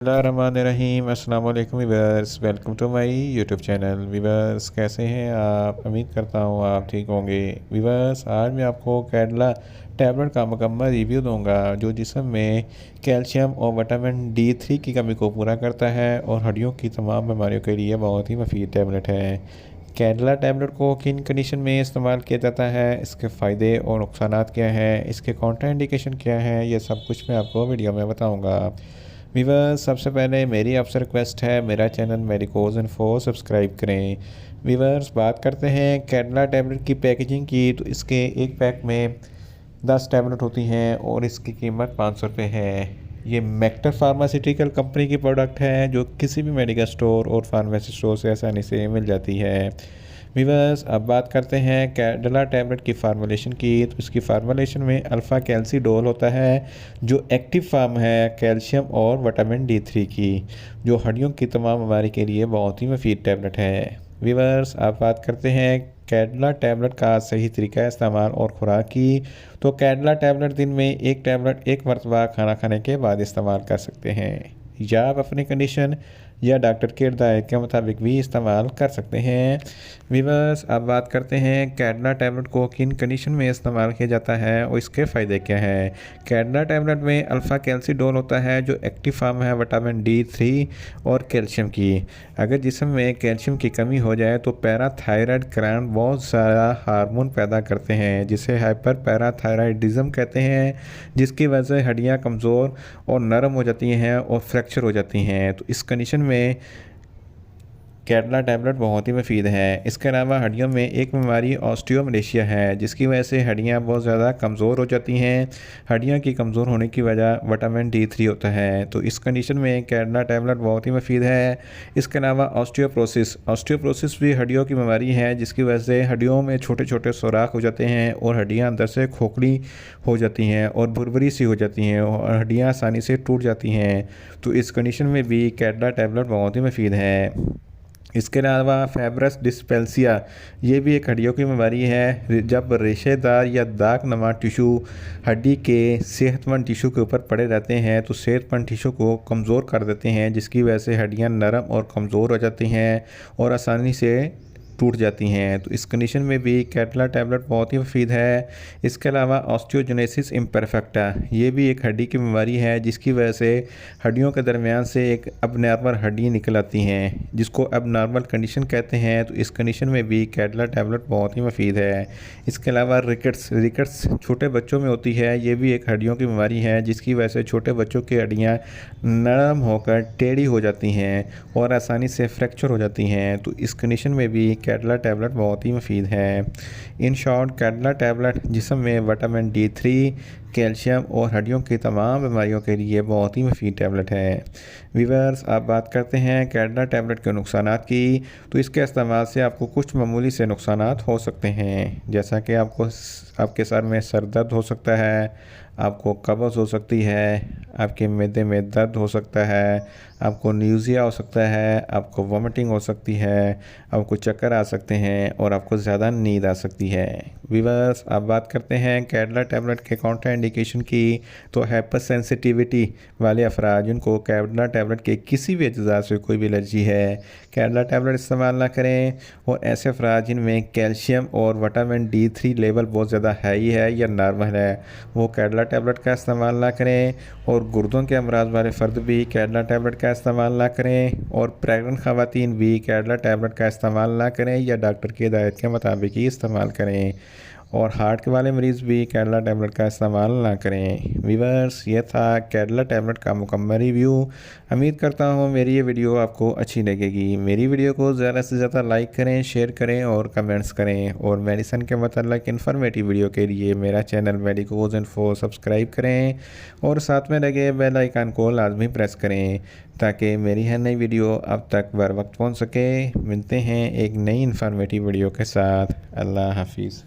रहीम अस्सलाम वालेकुम viewers, welcome to my YouTube channel. Viewers, कैसे हैं आप? उम्मीद करता हूँ आप ठीक होंगे। वीवर्स, आज मैं आपको कैडला टैबलेट का मुकम्मल रिव्यू दूंगा जो जिस्म में कैल्शियम और विटामिन D3 की कमी को पूरा करता है और हड्डियों की तमाम बीमारियों के लिए बहुत ही मुफीद टैबलेट है। कैडला टैबलेट को किन कंडीशन में इस्तेमाल किया जाता है, इसके फ़ायदे और नुकसान क्या हैं, इसके कॉन्ट्रा इंडिकेशन क्या है, ये सब कुछ मैं आपको वीडियो में बताऊँगा। वीवर्स, सबसे पहले मेरी आपसे रिक्वेस्ट है, मेरा चैनल मेडिकोज इन्फो सब्सक्राइब करें। वीवर्स, बात करते हैं कैडला टैबलेट की पैकेजिंग की, तो इसके एक पैक में 10 टैबलेट होती हैं और इसकी कीमत 500 रुपये है। ये मेक्टर फार्मास्यूटिकल कंपनी की प्रोडक्ट है जो किसी भी मेडिकल स्टोर और फार्मेसी स्टोर से आसानी से मिल जाती है। वीवर्स, अब बात करते हैं कैडला टैबलेट की फार्मूलेशन की, तो इसकी फार्मूलेशन में अल्फ़ा कैल्सीडोल होता है जो एक्टिव फार्म है कैल्शियम और विटामिन D3 की, जो हड्डियों की तमाम बीमारी के लिए बहुत ही मुफीद टैबलेट है। वीवर्स, अब बात करते हैं कैडला टैबलेट का सही तरीका इस्तेमाल और खुराक की, तो कैडला टैबलेट दिन में एक टैबलेट एक मरतबा खाना खाने के बाद इस्तेमाल कर सकते हैं, या आप अपनी कंडीशन या डॉक्टर की हिदायत के मुताबिक भी इस्तेमाल कर सकते हैं। वीवर्स, अब बात करते हैं कैडला टैबलेट को किन कंडीशन में इस्तेमाल किया जाता है और इसके फ़ायदे क्या हैं। कैडला टैबलेट में अल्फ़ा कैल्सीडोल होता है जो एक्टिव फार्म है विटामिन D3 और कैल्शियम की। अगर जिस्म में कैल्शियम की कमी हो जाए तो पैराथायराइड ग्लैंड बहुत सारा हार्मोन पैदा करते हैं जिसे हाइपर पैराथायराइडिज्म कहते हैं, जिसकी वजह से हड्डियाँ कमज़ोर और नरम हो जाती हैं और फ्रैक्चर हो जाती हैं। तो इस कंडीशन में कैडला टैबलेट बहुत ही मुफीद है। इसके अलावा हड्डियों में एक बीमारी ऑस्टियोमलेशिया है जिसकी वजह से हड्डियाँ बहुत ज़्यादा कमज़ोर हो जाती हैं। हड्डियों की कमज़ोर होने की वजह विटामिन D3 होता है, तो इस कंडीशन में कैडला टैबलेट बहुत ही मुफीद है। इसके अलावा ऑस्टियोप्रोसिस भी हड्डियों की बीमारी है जिसकी वजह से हड्डियों में छोटे छोटे सुराख हो जाते हैं और हड्डियाँ अंदर से खोखली हो जाती हैं और भुरभुरी सी हो जाती हैं और हड्डियाँ आसानी से टूट जाती हैं। तो इस कंडीशन में भी कैडला टैबलेट बहुत ही मुफीद है। इसके अलावा फेब्रस डिस्पेल्सिया, ये भी एक हड्डियों की बीमारी है जब रेशेदार या दाग नमा टिशू हड्डी के सेहतमंद टिशू के ऊपर पड़े रहते हैं तो सेहतमंद टिशू को कमज़ोर कर देते हैं, जिसकी वजह से हड्डियां नरम और कमज़ोर हो जाती हैं और आसानी से टूट जाती हैं। तो इस कंडीशन में भी कैडला टैबलेट बहुत ही मुफीद है। इसके अलावा ऑस्टियोजेनेसिस इम्परफेक्टा, ये भी एक हड्डी की बीमारी है जिसकी वजह से हड्डियों के दरमियान से एक अबनॉर्मल हड्डी निकल आती हैं जिसको अबनॉर्मल कंडीशन कहते हैं। तो इस कंडीशन में भी कैडला टैबलेट बहुत ही मुफीद है। इसके अलावा रिकेट्स छोटे बच्चों में होती है, ये भी एक हड्डियों की बीमारी है जिसकी वजह से छोटे बच्चों की हड्डियाँ नरम होकर टेढ़ी हो जाती हैं और आसानी से फ्रैक्चर हो जाती हैं। तो इस कंडीशन में भी कैडला टैबलेट बहुत ही मुफीद है। इन शॉर्ट, कैडला टैबलेट जिस्म में विटामिन D3, कैल्शियम और हड्डियों की तमाम बीमारियों के लिए बहुत ही मुफीद टैबलेट है। वीवर्स, आप बात करते हैं कैडला टैबलेट के नुकसानात की, तो इसके इस्तेमाल से आपको कुछ मामूली से नुकसानात हो सकते हैं, जैसा कि आपके सर में सर दर्द हो सकता है, आपको कब्ज़ हो सकती है, आपके मैदे में दर्द हो सकता है, आपको न्यूज़िया हो सकता है, आपको वोमिटिंग हो सकती है, आपको चक्कर आ सकते हैं और आपको ज़्यादा नींद आ सकती है। वीवर्स, अब बात करते हैं कैडला टैबलेट के कॉन्ट्रा इंडिकेशन की, तो हाइपर सेंसिटिविटी वाले अफराद जिनको कैडला टैबलेट के किसी भी अज्जा से कोई भी एलर्जी है, कैडला टैबलेट इस्तेमाल ना करें। और ऐसे अफराद जिनमें कैल्शियम और विटामिन D3 लेवल बहुत ज़्यादा हाई है या नॉर्मल है, वो कैडला टैबलेट का इस्तेमाल ना करें। और गुर्दों के अमराज वाले फ़र्द भी कैडला टैबलेट का इस्तेमाल ना करें और प्रेग्नेंट ख़वातीन भी कैडला टैबलेट का इस्तेमाल ना करें या डॉक्टर की हिदायत के मुताबिक ही इस्तेमाल करें। और हार्ट के वाले मरीज़ भी कैडला टैबलेट का इस्तेमाल ना करें। वीवर्स, ये था कैडला टैबलेट का मुकम्मल रिव्यू। उम्मीद करता हूँ मेरी ये वीडियो आपको अच्छी लगेगी। मेरी वीडियो को ज़्यादा से ज़्यादा लाइक करें, शेयर करें और कमेंट्स करें। और मेडिसिन के मतलब इन्फॉर्मेटिव वीडियो के लिए मेरा चैनल मेडिकोज इन्फो सब्सक्राइब करें और साथ में लगे बेल आइकन को लाजमी प्रेस करें ताकि मेरी हर नई वीडियो अब तक बर वक्त पहुँच सके। मिलते हैं एक नई इन्फॉर्मेटिव वीडियो के साथ। अल्लाह हाफिज़।